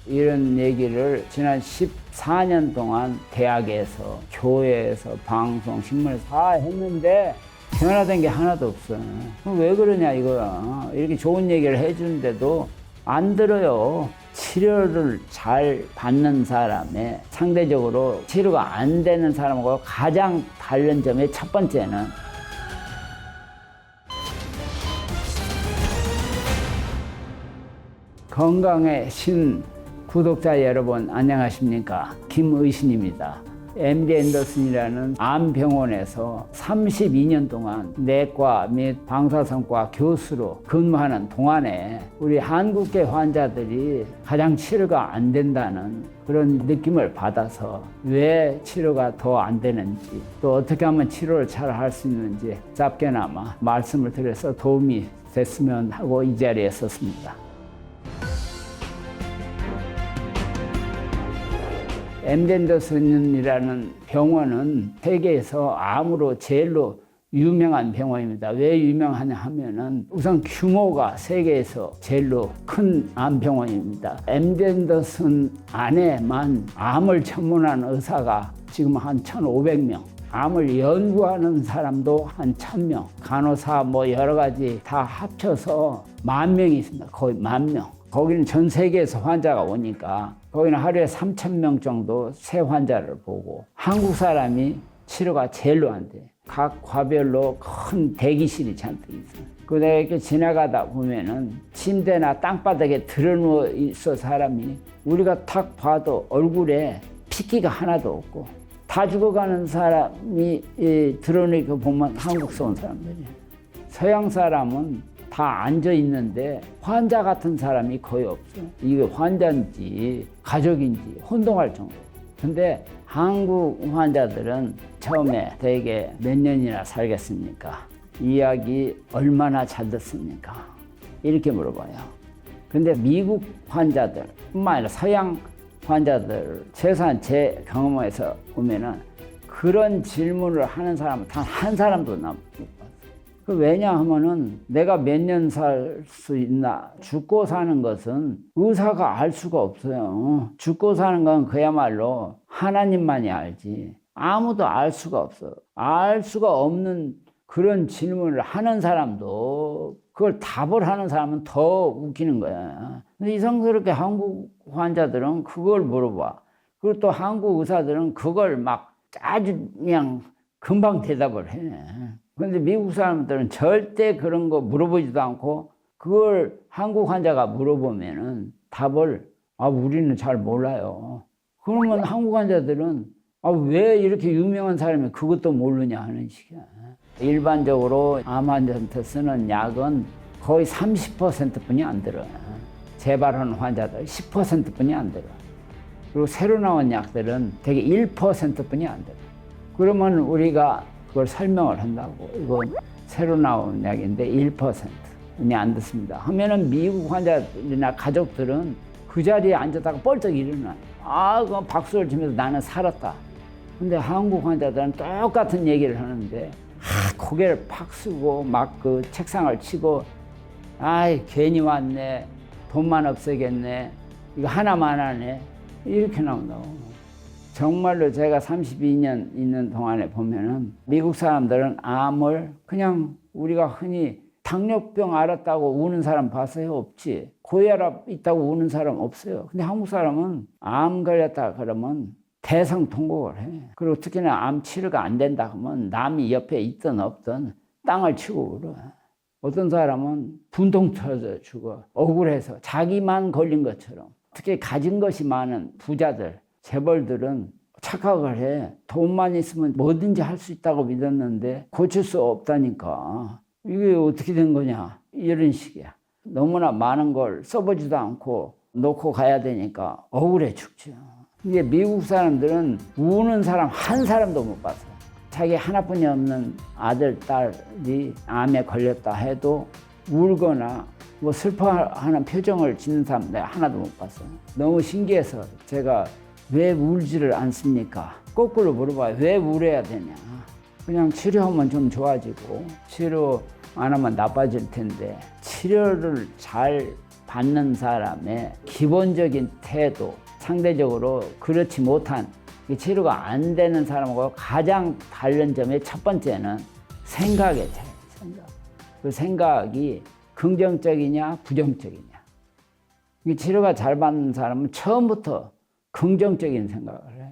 이런 얘기를 지난 14년 동안 대학에서, 교회에서, 방송, 신문에서 다 했는데 변화된 게 하나도 없어. 그럼 왜 그러냐 이거야. 이렇게 좋은 얘기를 해주는데도 안 들어요. 치료를 잘 받는 사람의 상대적으로 치료가 안 되는 사람하고 가장 다른 점의 첫 번째는 건강의 신 구독자 여러분 안녕하십니까? 김의신입니다. MD 앤더슨이라는 암병원에서 32년 동안 내과 및 방사선과 교수로 근무하는 동안에 우리 한국계 환자들이 가장 치료가 안 된다는 그런 느낌을 받아서 왜 치료가 더 안 되는지, 또 어떻게 하면 치료를 잘 할 수 있는지 짧게나마 말씀을 드려서 도움이 됐으면 하고 이 자리에 섰습니다. MD 앤더슨이라는 병원은 세계에서 암으로 제일로 유명한 병원입니다. 왜 유명하냐 하면은 우선 규모가 세계에서 제일로 큰 암병원입니다. MD 앤더슨 안에만 암을 전문한 의사가 지금 한 1,500명, 암을 연구하는 사람도 한 1,000명, 간호사 뭐 여러 가지 다 합쳐서 10,000명이 있습니다. 거의 10,000명. 거기는 전 세계에서 환자가 오니까 거기는 하루에 3,000명 정도 새 환자를 보고, 한국 사람이 치료가 제일로 안 돼. 각 과별로 큰 대기실이 잔뜩 있어요. 그 내가 이렇게 지나가다 보면은 침대나 땅바닥에 드러누워 있어 사람이, 우리가 탁 봐도 얼굴에 핏기가 하나도 없고, 다 죽어가는 사람이 드러누워 거 보면 한국서 온 사람들이에요. 서양 사람은 다 앉아 있는데 환자 같은 사람이 거의 없어요. 이게 환자인지 가족인지 혼동할 정도. 근데 한국 환자들은 처음에 대개 몇 년이나 살겠습니까? 이야기 얼마나 잘 듣습니까? 이렇게 물어봐요. 근데 미국 환자들 뿐만 아니라 서양 환자들, 최소한 제 경험에서 보면은 그런 질문을 하는 사람은 단 한 사람도 못 봤어요. 왜냐하면은 내가 몇 년 살 수 있나, 죽고 사는 것은 의사가 알 수가 없어요. 죽고 사는 건 그야말로 하나님만이 알지 아무도 알 수가 없어. 알 수가 없는 그런 질문을 하는 사람도, 그걸 답을 하는 사람은 더 웃기는 거야. 근데 이상스럽게 한국 환자들은 그걸 물어봐. 그리고 또 한국 의사들은 그걸 막 아주 그냥 금방 대답을 해. 그런데 미국 사람들은 절대 그런 거 물어보지도 않고, 그걸 한국 환자가 물어보면은 답을 우리는 잘 몰라요. 그러면 한국 환자들은 왜 이렇게 유명한 사람이 그것도 모르냐 하는 식이야. 일반적으로 암 환자한테 쓰는 약은 거의 30%뿐이 안 들어요. 재발하는 환자들 10%뿐이 안 들어요. 그리고 새로 나온 약들은 되게 1%뿐이 안 들어요. 그러면 우리가 그걸 설명을 한다고, 이건 새로 나온 약인데 1%는 안 듣습니다 하면은 미국 환자들이나 가족들은 그 자리에 앉았다가 뻘떡 일어나요. 그건 박수를 치면서 나는 살았다. 근데 한국 환자들은 똑같은 얘기를 하는데 고개를 팍 쓰고 막 그 책상을 치고, 괜히 왔네, 돈만 없애겠네, 이거 하나만 하네, 이렇게 나온다고. 정말로 제가 32년 있는 동안에 보면은 미국 사람들은 암을 그냥 우리가 흔히 당뇨병 알았다고 우는 사람 봤어요? 없지. 고혈압 있다고 우는 사람 없어요. 근데 한국 사람은 암 걸렸다 그러면 대성통곡을 해. 그리고 특히나 암 치료가 안 된다 하면 남이 옆에 있든 없든 땅을 치고 울어. 어떤 사람은 분통 터져 죽어. 억울해서 자기만 걸린 것처럼. 특히 가진 것이 많은 부자들, 재벌들은 착각을 해. 돈만 있으면 뭐든지 할 수 있다고 믿었는데 고칠 수 없다니까. 이게 어떻게 된 거냐, 이런 식이야. 너무나 많은 걸 써보지도 않고 놓고 가야 되니까 억울해 죽죠. 이게 미국 사람들은 우는 사람 한 사람도 못 봤어. 자기 하나뿐이 없는 아들, 딸이 암에 걸렸다 해도 울거나 뭐 슬퍼하는 표정을 짓는 사람 내가 하나도 못 봤어요. 너무 신기해서 제가 왜 울지를 않습니까? 거꾸로 물어봐요. 왜 울어야 되냐? 그냥 치료하면 좀 좋아지고 치료 안 하면 나빠질 텐데, 치료를 잘 받는 사람의 기본적인 태도, 상대적으로 그렇지 못한 치료가 안 되는 사람하고 가장 다른 점의 첫 번째는 생각의 차이. 그 생각이 긍정적이냐 부정적이냐. 치료가 잘 받는 사람은 처음부터 긍정적인 생각을 해.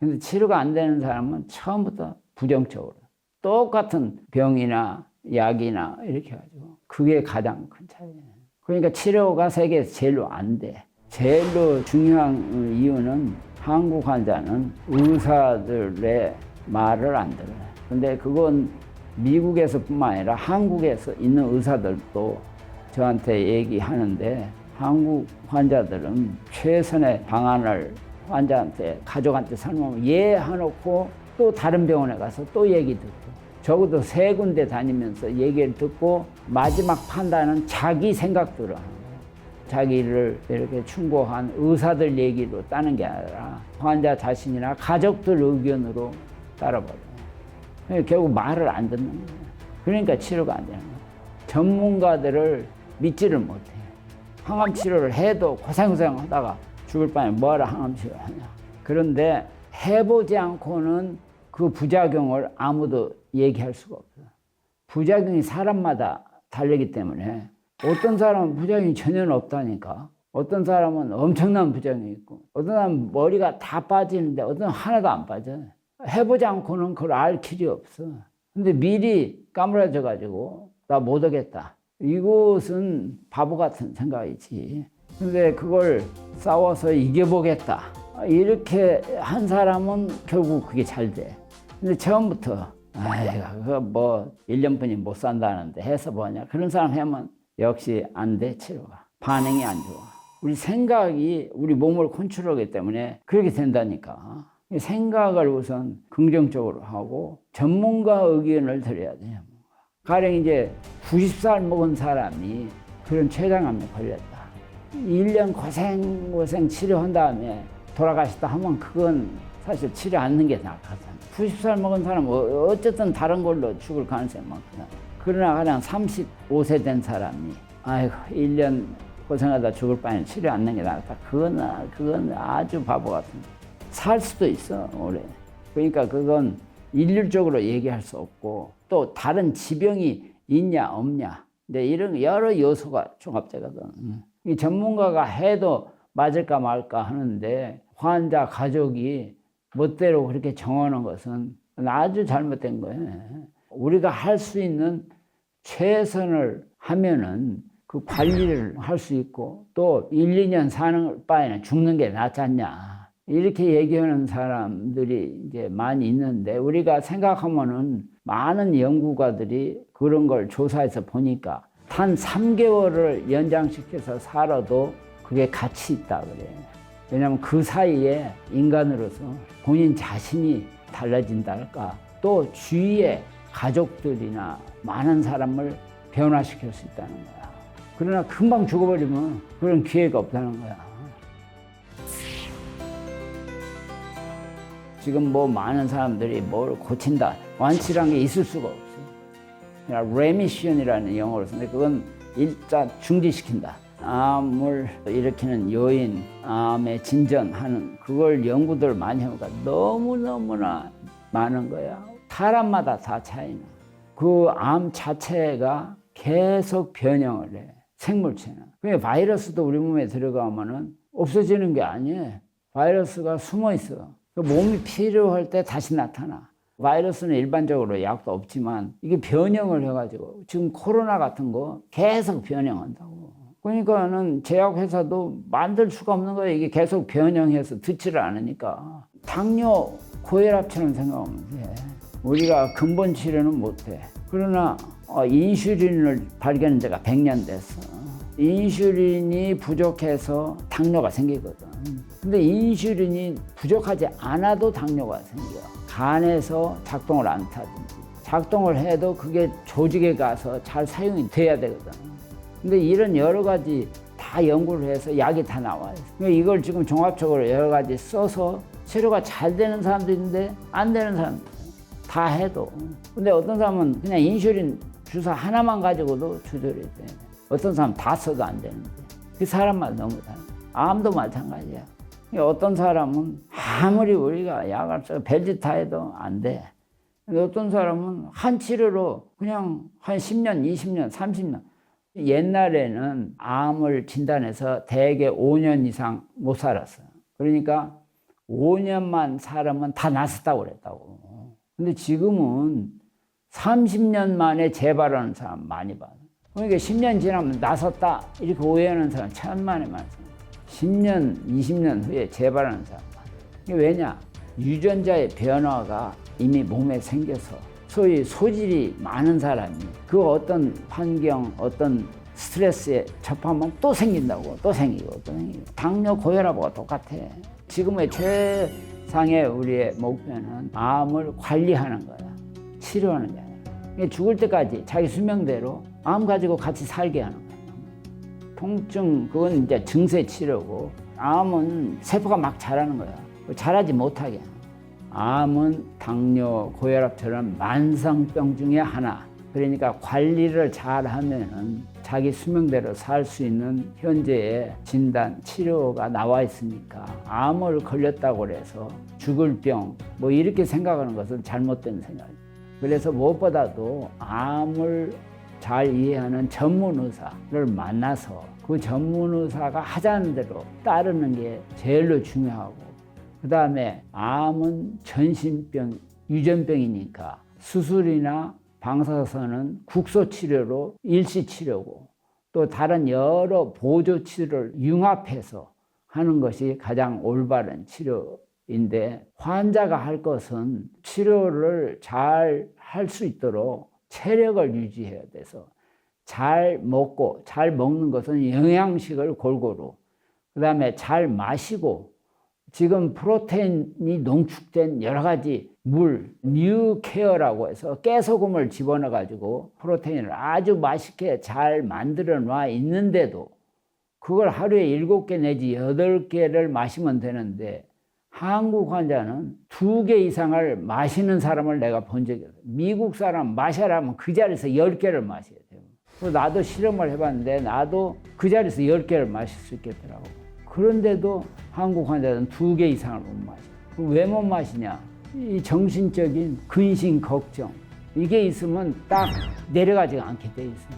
근데 치료가 안 되는 사람은 처음부터 부정적으로. 똑같은 병이나 약이나 이렇게 해가지고. 그게 가장 큰 차이예요. 그러니까 치료가 세계에서 제일로 안 돼. 제일로 중요한 이유는 한국 환자는 의사들의 말을 안 들어요. 근데 그건 미국에서뿐만 아니라 한국에서 있는 의사들도 저한테 얘기하는데 한국 환자들은 최선의 방안을 환자한테, 가족한테 설명하면 이해해놓고 또 다른 병원에 가서 또 얘기 듣고 적어도 3군데 다니면서 얘기를 듣고 마지막 판단은 자기 생각대로 하는 거예요. 자기를 이렇게 충고한 의사들 얘기로 따는 게 아니라 환자 자신이나 가족들 의견으로 따라버려요. 결국 말을 안 듣는 거예요. 그러니까 치료가 안 되는 거예요. 전문가들을 믿지를 못해. 항암 치료를 해도 고생고생 하다가 죽을 바에 뭐하러 항암 치료를 하냐. 그런데 해보지 않고는 그 부작용을 아무도 얘기할 수가 없어요. 부작용이 사람마다 다르기 때문에 어떤 사람은 부작용이 전혀 없다니까. 어떤 사람은 엄청난 부작용이 있고 어떤 사람은 머리가 다 빠지는데 어떤 사람은 하나도 안 빠져요. 해보지 않고는 그걸 알 길이 없어. 근데 미리 까무라져 가지고 나 못 오겠다. 이것은 바보 같은 생각이지. 근데 그걸 싸워서 이겨보겠다. 이렇게 한 사람은 결국 그게 잘 돼. 근데 처음부터 그거 뭐 1년뿐이 못 산다는데 해서 뭐냐. 그런 사람 하면 역시 안 돼, 치료가. 반응이 안 좋아. 우리 생각이 우리 몸을 컨트롤하기 때문에 그렇게 된다니까. 생각을 우선 긍정적으로 하고 전문가 의견을 들어야 돼요. 가령 이제 90살 먹은 사람이 그런 췌장암에 걸렸다. 1년 고생 치료한 다음에 돌아가셨다 하면 그건 사실 치료 않는 게 낫거든. 90살 먹은 사람은 어쨌든 다른 걸로 죽을 가능성이 많거든. 그러나 그냥 35세 된 사람이 아이고 1년 고생하다 죽을 바에는 치료 않는 게 낫다. 그건 아주 바보 같은 거. 살 수도 있어, 오래. 그러니까 그건 일률적으로 얘기할 수 없고 또 다른 지병이 있냐 없냐. 근데 이런 여러 요소가 종합되거든. 이 전문가가 해도 맞을까 말까 하는데 환자 가족이 멋대로 그렇게 정하는 것은 아주 잘못된 거예요. 우리가 할 수 있는 최선을 하면은 그 관리를 할 수 있고 또 1, 2년 사는 바에는 죽는 게 낫지 않냐. 이렇게 얘기하는 사람들이 이제 많이 있는데 우리가 생각하면은 많은 연구가들이 그런 걸 조사해서 보니까 단 3개월을 연장시켜서 살아도 그게 가치 있다 그래요. 왜냐하면 그 사이에 인간으로서 본인 자신이 달라진다 할까 또 주위의 가족들이나 많은 사람을 변화시킬 수 있다는 거야. 그러나 금방 죽어버리면 그런 기회가 없다는 거야. 지금 뭐 많은 사람들이 뭘 고친다. 완치라는 게 있을 수가 없어. 그냥 레미션이라는 영어로 쓰는데 그건 일자 중지시킨다. 암을 일으키는 요인, 암의 진전하는 그걸 연구들 많이 해보니까 너무너무나 많은 거야. 사람마다 다 차이나. 그 암 자체가 계속 변형을 해. 생물체는. 그러니까 바이러스도 우리 몸에 들어가면은 없어지는 게 아니에요. 바이러스가 숨어 있어. 몸이 필요할 때 다시 나타나. 바이러스는 일반적으로 약도 없지만 이게 변형을 해가지고 지금 코로나 같은 거 계속 변형한다고. 그러니까는 제약회사도 만들 수가 없는 거예요. 이게 계속 변형해서 듣지를 않으니까. 당뇨, 고혈압처럼 생각하면 돼. 우리가 근본 치료는 못해. 그러나 인슐린을 발견한 지가 100년 됐어. 인슐린이 부족해서 당뇨가 생기거든. 근데 인슐린이 부족하지 않아도 당뇨가 생겨. 간에서 작동을 안 타든지 작동을 해도 그게 조직에 가서 잘 사용이 돼야 되거든. 근데 이런 여러 가지 다 연구를 해서 약이 다 나와요. 그러니까 이걸 지금 종합적으로 여러 가지 써서 치료가 잘 되는 사람도 있는데 안 되는 사람도 있어요. 다 해도. 근데 어떤 사람은 그냥 인슐린 주사 하나만 가지고도 조절이 돼. 어떤 사람은 다 써도 안 되는데. 그 사람마다 너무 달라. 암도 마찬가지야. 어떤 사람은 아무리 우리가 약을 써 벨지타해도 안 돼. 어떤 사람은 한 치료로 그냥 한 10년, 20년, 30년. 옛날에는 암을 진단해서 대개 5년 이상 못 살았어요. 그러니까 5년만 살면 다 낫았다고 그랬다고. 근데 지금은 30년 만에 재발하는 사람 많이 봐요. 그러니까 10년 지나면 낫았다 이렇게 오해하는 사람 천만에 많습니다. 10년, 20년 후에 재발하는 사람 많아요. 이게 왜냐? 유전자의 변화가 이미 몸에 생겨서 소위 소질이 많은 사람이 그 어떤 환경, 어떤 스트레스에 접하면 또 생긴다고, 또 생기고, 또 생기고. 당뇨, 고혈압하고 똑같아. 지금의 최상의 우리의 목표는 암을 관리하는 거야. 치료하는 게 아니라. 죽을 때까지 자기 수명대로 암 가지고 같이 살게 하는 거야. 통증, 그건 이제 증세 치료고, 암은 세포가 막 자라는 거야. 자라지 못하게. 암은 당뇨, 고혈압처럼 만성병 중에 하나. 그러니까 관리를 잘 하면은 자기 수명대로 살 수 있는 현재의 진단, 치료가 나와 있으니까 암을 걸렸다고 해서 죽을 병, 뭐 이렇게 생각하는 것은 잘못된 생각입니다. 그래서 무엇보다도 암을 잘 이해하는 전문 의사를 만나서 그 전문 의사가 하자는 대로 따르는 게 제일로 중요하고, 그 다음에 암은 전신병, 유전병이니까 수술이나 방사선은 국소치료로 일시치료고, 또 다른 여러 보조치료를 융합해서 하는 것이 가장 올바른 치료인데, 환자가 할 것은 치료를 잘 할 수 있도록 체력을 유지해야 돼서 잘 먹고, 잘 먹는 것은 영양식을 골고루, 그 다음에 잘 마시고, 지금 프로테인이 농축된 여러 가지 물, 뉴케어라고 해서 깨소금을 집어넣어 가지고 프로테인을 아주 맛있게 잘 만들어 놔 있는데도 그걸 하루에 7개 내지 8개를 마시면 되는데, 한국 환자는 2개 이상을 마시는 사람을 내가 본 적이 없어요. 미국 사람 마셔라면 그 자리에서 10개를 마셔야 돼요. 나도 실험을 해봤는데 나도 그 자리에서 10개를 마실 수 있겠더라고. 그런데도 한국 환자는 2개 이상을 못 마셔. 왜 못 마시냐? 이 정신적인 근심, 걱정. 이게 있으면 딱 내려가지가 않게 돼 있어.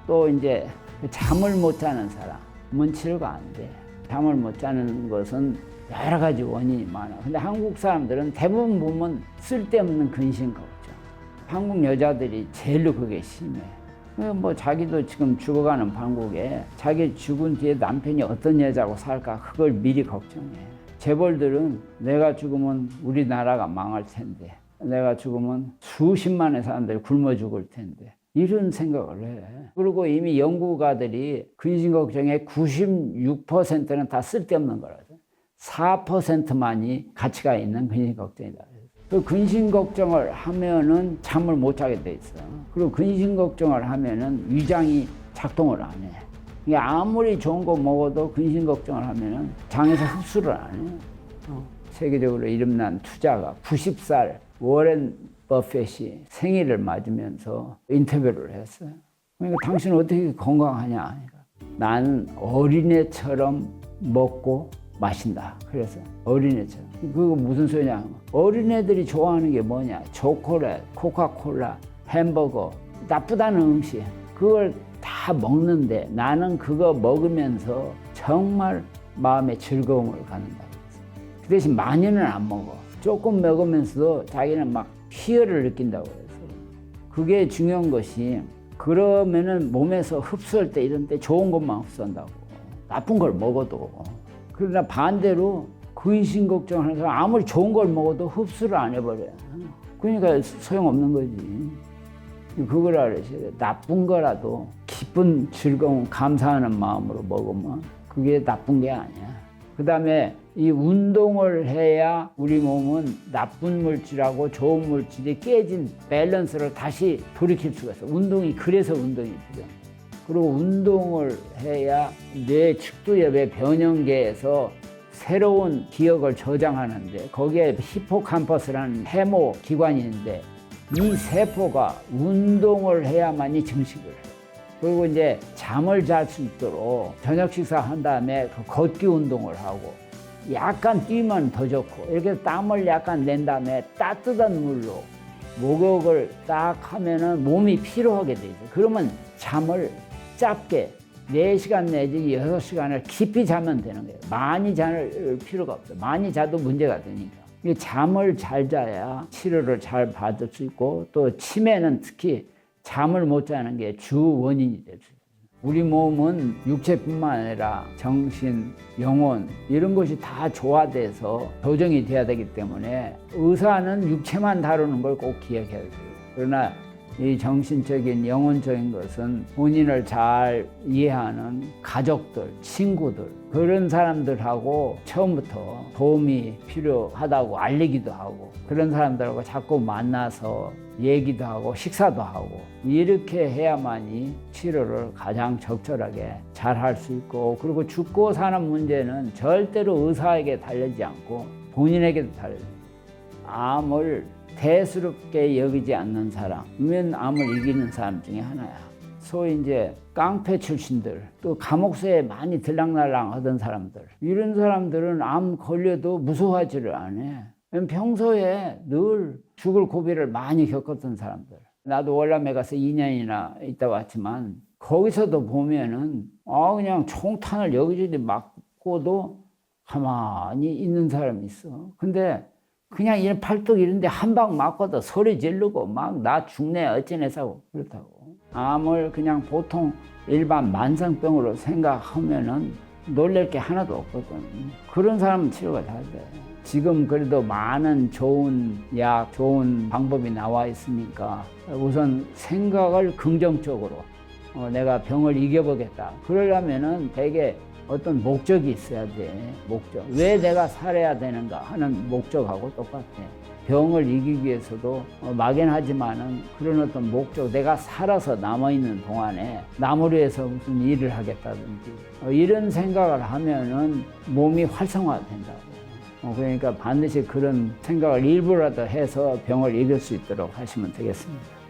또 이제 잠을 못 자는 사람은 치료가 안 돼. 잠을 못 자는 것은 여러 가지 원인이 많아. 근데 한국 사람들은 대부분 보면 쓸데없는 근심, 걱정. 한국 여자들이 제일로 그게 심해. 뭐 자기도 지금 죽어가는 판국에 자기 죽은 뒤에 남편이 어떤 여자하고 살까 그걸 미리 걱정해. 재벌들은 내가 죽으면 우리나라가 망할 텐데, 내가 죽으면 수십만의 사람들이 굶어 죽을 텐데, 이런 생각을 해. 그리고 이미 연구가들이 근심 걱정의 96%는 다 쓸데없는 거라서 4%만이 가치가 있는 근심 걱정이다. 그 근심 걱정을 하면은 잠을 못 자게 돼 있어. 그리고 근심 걱정을 하면은 위장이 작동을 안 해. 이게 아무리 좋은 거 먹어도 근심 걱정을 하면은 장에서 흡수를 안 해. 세계적으로 이름난 투자가 90살 워렌 버핏이 생일을 맞으면서 인터뷰를 했어요. 그러니까 당신은 어떻게 건강하냐? 그러니까 나는 어린애처럼 먹고 마신다. 그래서 어린애처럼. 그거 무슨 소리냐? 어린애들이 좋아하는 게 뭐냐? 초콜릿, 코카콜라, 햄버거, 나쁘다는 음식. 그걸 다 먹는데 나는 그거 먹으면서 정말 마음의 즐거움을 갖는다. 그 대신 많이는 안 먹어. 조금 먹으면서도 자기는 막 희열을 느낀다고 해서. 그게 중요한 것이, 그러면은 몸에서 흡수할 때 이런 때 좋은 것만 흡수한다고. 나쁜 걸 먹어도. 그러나 반대로 근심 걱정하는 사람 아무리 좋은 걸 먹어도 흡수를 안 해버려요. 그러니까 소용없는 거지. 그걸 알아야 돼. 나쁜 거라도 기쁜, 즐거운, 감사하는 마음으로 먹으면 그게 나쁜 게 아니야. 그 다음에 이 운동을 해야 우리 몸은 나쁜 물질하고 좋은 물질이 깨진 밸런스를 다시 돌이킬 수가 있어. 그래서 운동이 필요해. 그리고 운동을 해야 뇌 측두엽의 변형계에서 새로운 기억을 저장하는데, 거기에 히포캄퍼스라는 해모 기관이 있는데, 이 세포가 운동을 해야만이 증식을 해. 그리고 이제 잠을 잘 수 있도록 저녁 식사한 다음에 그 걷기 운동을 하고 약간 뛰면 더 좋고 이렇게 땀을 약간 낸 다음에 따뜻한 물로 목욕을 딱 하면은 몸이 피로하게 되죠. 그러면 잠을 짧게 4시간 내지 6시간을 깊이 자면 되는 거예요. 많이 잘 필요가 없어요. 많이 자도 문제가 되니까. 이 잠을 잘 자야 치료를 잘 받을 수 있고 또 치매는 특히 잠을 못 자는 게 주 원인이 될 수 있어요. 우리 몸은 육체뿐만 아니라 정신, 영혼 이런 것이 다 조화돼서 조정이 돼야 되기 때문에 의사는 육체만 다루는 걸 꼭 기억해야 돼요. 그러나 이 정신적인 영혼적인 것은 본인을 잘 이해하는 가족들, 친구들 그런 사람들하고 처음부터 도움이 필요하다고 알리기도 하고 그런 사람들하고 자꾸 만나서 얘기도 하고 식사도 하고 이렇게 해야만이 치료를 가장 적절하게 잘 할 수 있고 그리고 죽고 사는 문제는 절대로 의사에게 달리지 않고 본인에게도 달려요. 암을 대수롭게 여기지 않는 사람은 암을 이기는 사람 중에 하나야. 소위 이제 깡패 출신들, 또 감옥서에 많이 들락날락 하던 사람들, 이런 사람들은 암 걸려도 무서워하지를 않아. 평소에 늘 죽을 고비를 많이 겪었던 사람들. 나도 월남에 가서 2년이나 있다 왔지만 거기서도 보면은 그냥 총탄을 여기저기 맞고도 가만히 있는 사람이 있어. 근데 그냥 이런 팔뚝 이런데 한 방 맞고도 소리 지르고 막 나 죽네 어찌내사고 그렇다고. 암을 그냥 보통 일반 만성병으로 생각하면은 놀랄 게 하나도 없거든. 그런 사람은 치료가 잘 돼. 지금 그래도 많은 좋은 약, 좋은 방법이 나와 있으니까 우선 생각을 긍정적으로 내가 병을 이겨보겠다. 그러려면은 되게 어떤 목적이 있어야 돼. 목적. 왜 내가 살아야 되는가 하는 목적하고 똑같아. 병을 이기기 위해서도 막연하지만은 그런 어떤 목적, 내가 살아서 남아있는 동안에 남을 위해서 무슨 일을 하겠다든지 이런 생각을 하면은 몸이 활성화된다고. 그러니까 반드시 그런 생각을 일부라도 해서 병을 이길 수 있도록 하시면 되겠습니다.